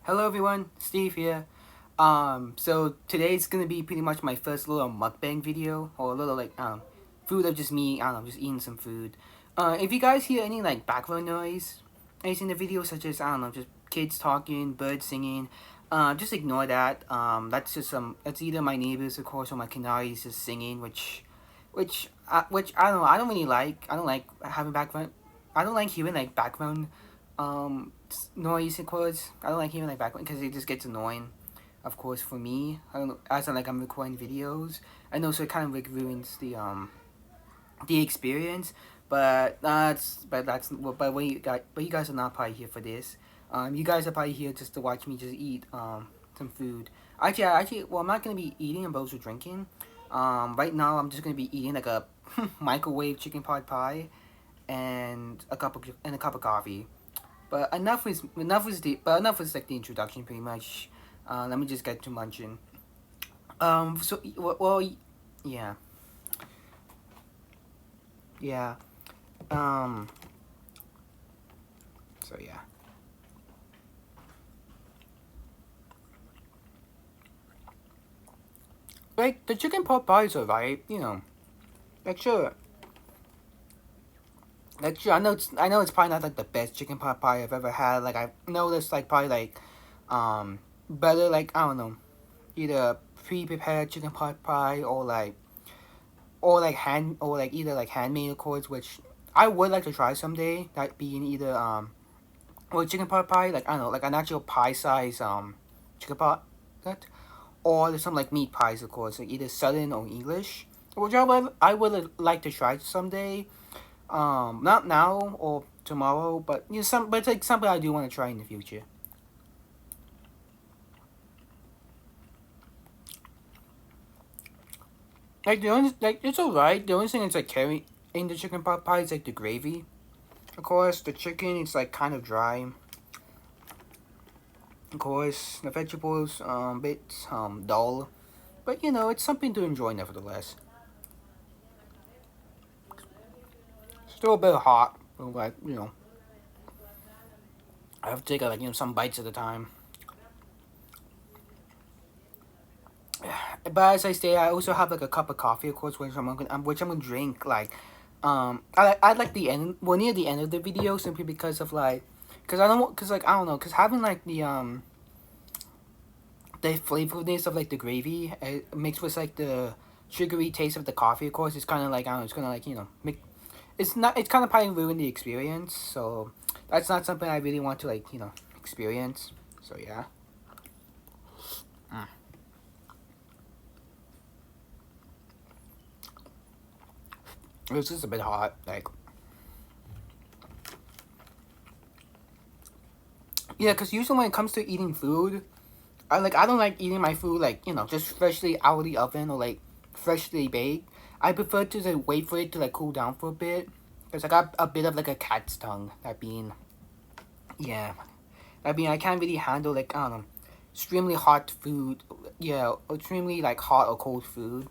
Hello everyone, Steve here. So today's gonna be pretty much my first little mukbang video, or a little food of just me, I don't know, just eating some food. If you guys hear any like background noise, anything in the video such as, I don't know, just kids talking, birds singing, just ignore that. That's just that's either my neighbors of course or my canaries just singing, which I don't know, I don't really like. I don't like having background, I don't like hearing like background noise of course. I don't like hearing like background because it just gets annoying. Of course, for me, I don't know. As I'm like I'm recording videos, I know so it kind of like ruins the experience. But you guys are not probably here for this. You guys are probably here just to watch me just eat some food. Well, I'm not gonna be eating. I'm also drinking. Right now I'm just gonna be eating like a microwave chicken pot pie and a cup of coffee. But enough is like the introduction pretty much. Let me just get to munching. Well, yeah, yeah. Um, so yeah. Like the chicken pot pies are right, Like sure, I know it's probably not like the best chicken pot pie I've ever had. Like I know there's like probably like, better like I don't know, either pre-prepared chicken pot pie or like either like handmade of course, which I would like to try someday. That being either or chicken pot pie, like I don't know, like an actual pie size chicken pot that, or there's some like meat pies of course, like either Southern or English, which I would like to try someday. Not now or tomorrow, but but it's like something I do want to try in the future. Like the only like it's alright. The only thing that's like carrying in the chicken pot pie is like the gravy. Of course, the chicken is like kind of dry. Of course, the vegetables bit dull, but it's something to enjoy nevertheless. Still a bit hot, but I have to take like some bites at a time. But as I say, I also have like a cup of coffee, of course, which I'm gonna drink. I like the end, well, near the end of the video, simply because of like, cause like I don't know, cause having like the flavorness of like the gravy mixed with like the sugary taste of the coffee, of course, it's kind of like I don't know, it's gonna like make it's kind of probably ruin the experience. So that's not something I really want to like experience. So yeah. Mm. It's just a bit hot, like. Yeah, because usually when it comes to eating food, I don't like eating my food like just freshly out of the oven or like freshly baked. I prefer to like wait for it to like cool down for a bit, because I got a bit of like a cat's tongue. Yeah, that being I can't really handle like I don't know, extremely hot food. Yeah, extremely like hot or cold food.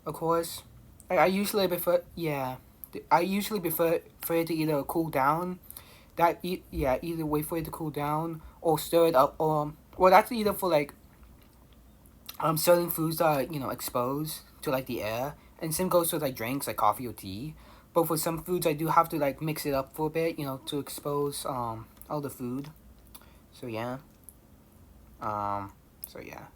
Of course, I usually prefer I usually prefer it to either cool down yeah, either wait for it to cool down or stir it up, or well, that's either for like certain foods that are exposed to like the air, and same goes with like drinks like coffee or tea. But for some foods, I do have to like mix it up for a bit, to expose all the food. So yeah, um, so yeah.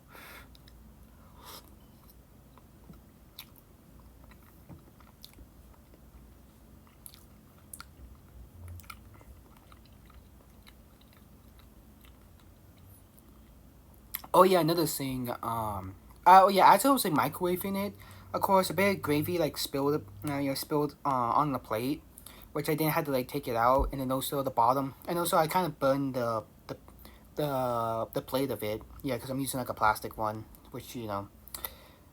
Oh yeah, another thing. Oh yeah, as I was like microwaving it, of course, a bit of gravy like spilled on the plate, which I didn't have to like take it out, and then also the bottom, and also I kind of burned the plate of it. Yeah, because I'm using like a plastic one, which I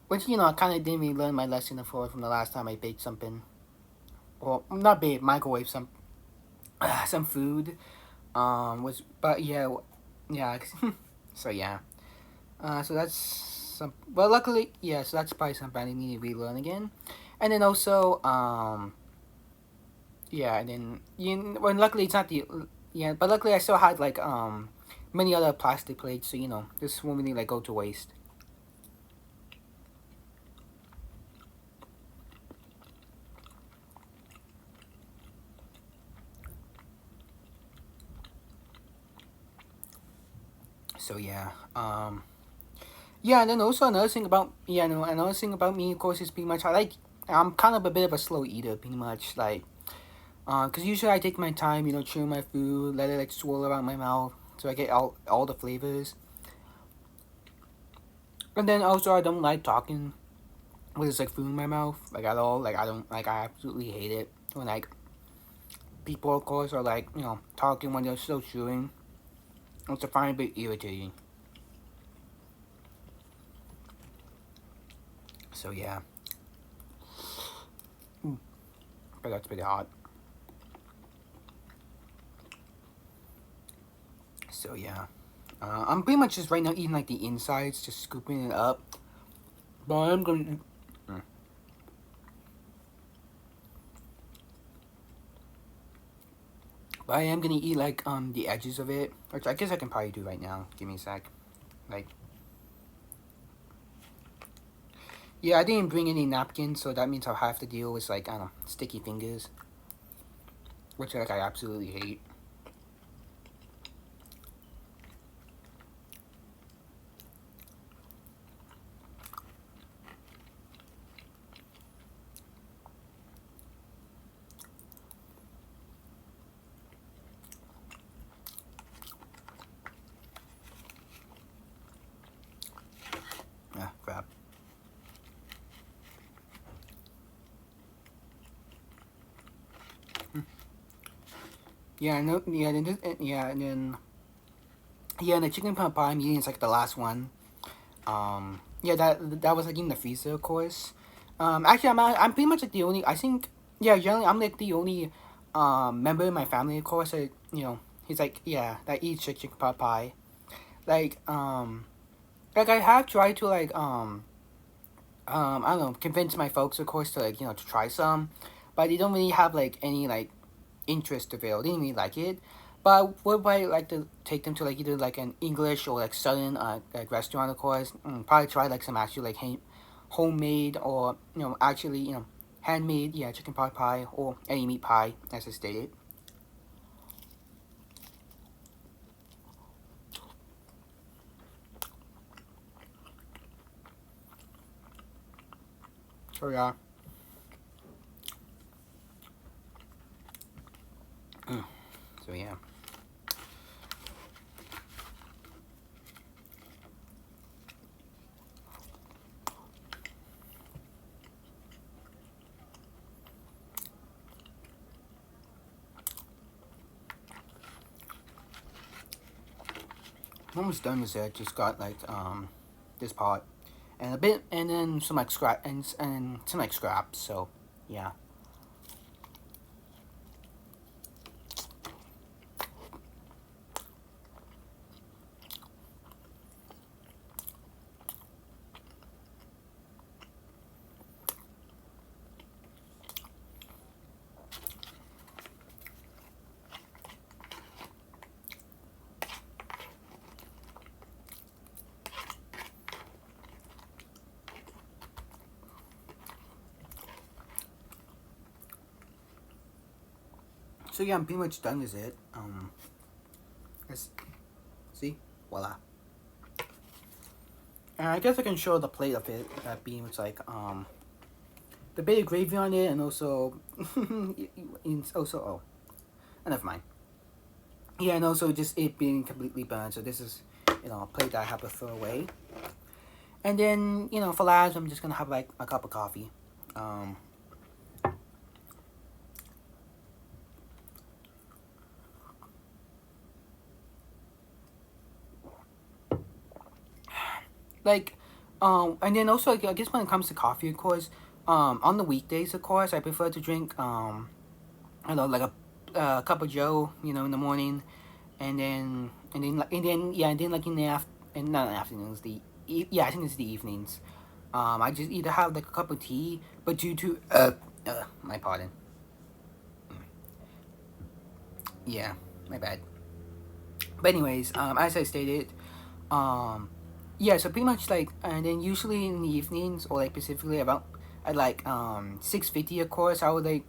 kind of didn't really learn my lesson for from the last time I baked something, or not baked, microwave some food. Was but yeah, yeah. So yeah. So that's some. Well, luckily, yeah. So that's probably something I need to relearn again, and then also, yeah, and then well, luckily it's not the yeah, but luckily I still had like many other plastic plates, so this won't really like go to waste. So yeah, yeah, and then also another thing about another thing about me, of course, is pretty much I'm kind of a bit of a slow eater, pretty much like, cause usually I take my time, chewing my food, let it like swirl around my mouth, so I get all the flavors. And then also I don't like talking when there's like food in my mouth, like at all. Like I don't like I absolutely hate it when like people, of course, are like talking when they're still chewing. It's I find a bit irritating. So yeah. But that's pretty hot. So yeah, I'm pretty much just right now eating like the insides, just scooping it up. But I'm gonna. But I am gonna eat like the edges of it, which I guess I can probably do right now. Give me a sec. Like, yeah, I didn't bring any napkins, so that means I'll have to deal with like I don't know, sticky fingers, which like I absolutely hate. Ah, crap. Yeah, no, yeah, yeah, and then yeah, and the chicken pot pie I'm eating is like the last one. Yeah, that was like in the freezer, of course. Actually, I'm pretty much like the only. I think yeah, generally I'm like the only member in my family, of course. That, he's like yeah that eats chicken pot pie. Like like I have tried to like I don't know convince my folks, of course, to like to try some, but they don't really have like any like interest to feel. They didn't really like it. But I would probably like to take them to like either like an English or like Southern like restaurant, of course. Probably try like some actually like homemade or actually handmade chicken pot pie or any meat pie as I stated. So yeah. So yeah. I'm almost done with it. Just got like this pot and a bit and then some like scrap and some like scraps. So yeah. So yeah, I'm pretty much done with it. Let's see, voila. And I guess I can show the plate of it. That being it's like the bit of gravy on it, and also also never mind. Yeah, and also just it being completely burned. So this is a plate that I have to throw away. And then for last, I'm just gonna have like a cup of coffee. Um, like and then also I guess when it comes to coffee, of course, on the weekdays, of course, I prefer to drink I don't know, like a cup of Joe, in the morning, and then like in the and not in the afternoons, I think it's the evenings. I just either have like a cup of tea, but due to my pardon, yeah, my bad. But anyways, as I stated, yeah. So pretty much like, and then usually in the evenings or like specifically about at like 6:50, of course, I would like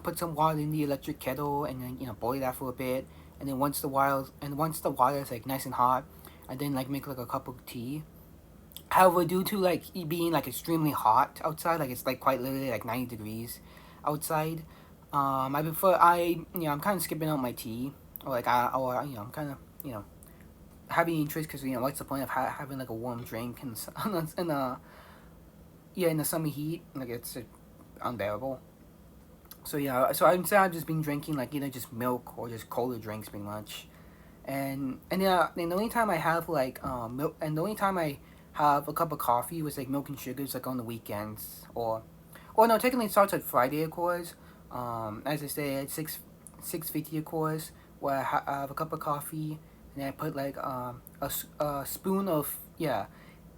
put some water in the electric kettle and then boil that for a bit, and then once the water is like nice and hot, and then like make like a cup of tea. However, due to like it being like extremely hot outside, like it's like quite literally like 90 degrees outside, I'm kind of skipping out my tea, or like I'm kind of having interest because what's the point of having like a warm drink in the in the summer heat, like it's unbearable. So yeah, so instead I've just been drinking like either just milk or just colder drinks pretty much. And yeah, and the only time I have like milk, and the only time I have a cup of coffee was like milk and sugars like on the weekends, or no, technically it starts at Friday of course. As I say at 6:50 of course, where I have a cup of coffee, and then I put like a spoon of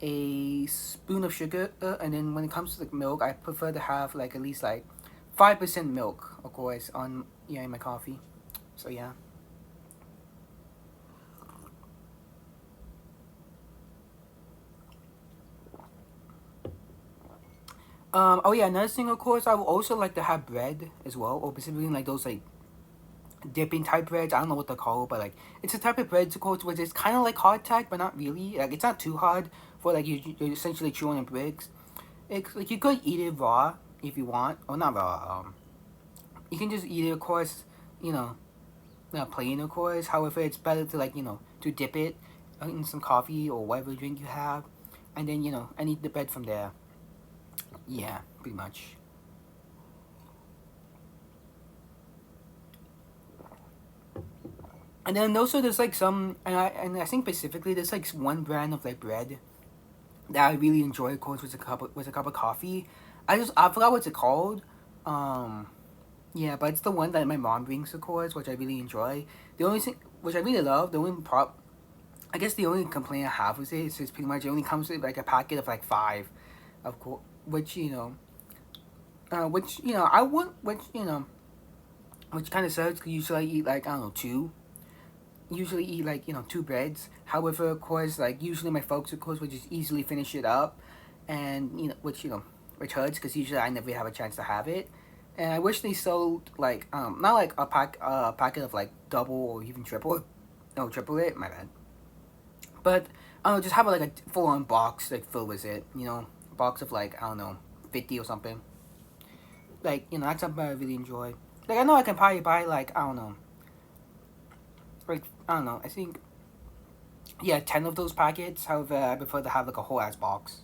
a spoon of sugar, and then when it comes to like milk, I prefer to have like at least like 5% milk, of course, on in my coffee. So yeah. Oh yeah, another thing, of course, I would also like to have bread as well, or specifically like those like dipping type breads. I don't know what they're called, but like it's a type of bread, of course, which is kind of like hardtack, but not really. Like it's not too hard for like you're essentially chewing on bricks. It's like you could eat it raw if you want, or not raw. You can just eat it, of course. You know, not plain, of course. However, it's better to like to dip it in some coffee or whatever drink you have, and then and eat the bread from there. Yeah, pretty much. And then also there's like some, and I think specifically there's like one brand of like bread that I really enjoy. Of course, with a cup of coffee. I forgot what's it called. Um, yeah, but it's the one that my mom brings, of course, which I really enjoy. The only thing which I really love, the only prop, I guess the only complaint I have with it is just pretty much it only comes with like a packet of like five, of course, which I would, which kind of sucks. 'Cause usually I eat like I don't know two. Usually eat like two breads. However, of course, like usually my folks, of course, would just easily finish it up, and which hurts because usually I never have a chance to have it. And I wish they sold like not like a packet of like double or even triple, no triple it. My bad. But I don't know, just have like a full on box like filled with it. Box of like I don't know 50 or something. Like that's something I really enjoy. Like I know I can probably buy like I don't know, like I don't know. I think 10 of those packets. However, I prefer to have like a whole ass box.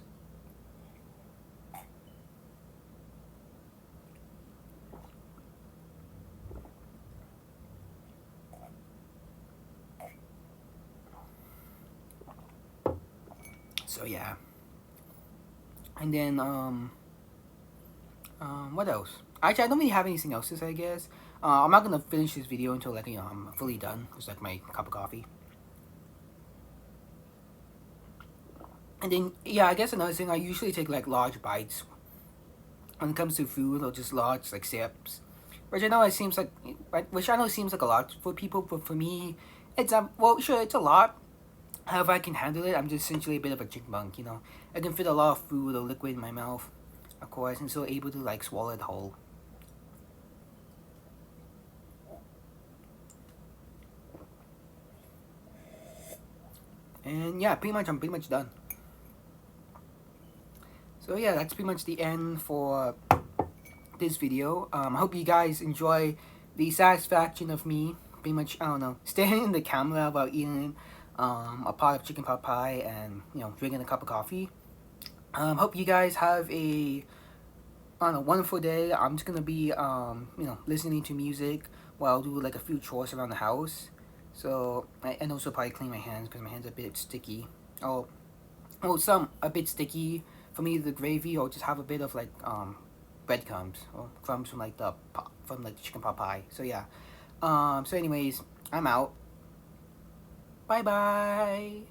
So yeah, and then what else? Actually, I don't really have anything else to say. I guess I'm not gonna finish this video until like I'm fully done. It's like my cup of coffee. And then I guess another thing, I usually take like large bites when it comes to food, or just large like sips. Which I know seems like a lot for people, but for me, it's well, sure, it's a lot. However, I can handle it. I'm just essentially a bit of a chipmunk, I can fit a lot of food or liquid in my mouth, of course, and still able to like swallow it whole. And yeah, I'm pretty much done. So yeah, that's pretty much the end for this video. I hope you guys enjoy the satisfaction of me pretty much, I don't know, staring in the camera while eating a pot of chicken pot pie and drinking a cup of coffee. Hope you guys have a wonderful day. I'm just gonna be listening to music while I do like a few chores around the house. So and also probably clean my hands because my hands are a bit sticky. Oh, some a bit sticky for me, the gravy, or just have a bit of like breadcrumbs or crumbs from like the chicken pot pie. So yeah. So anyways, I'm out. Bye bye.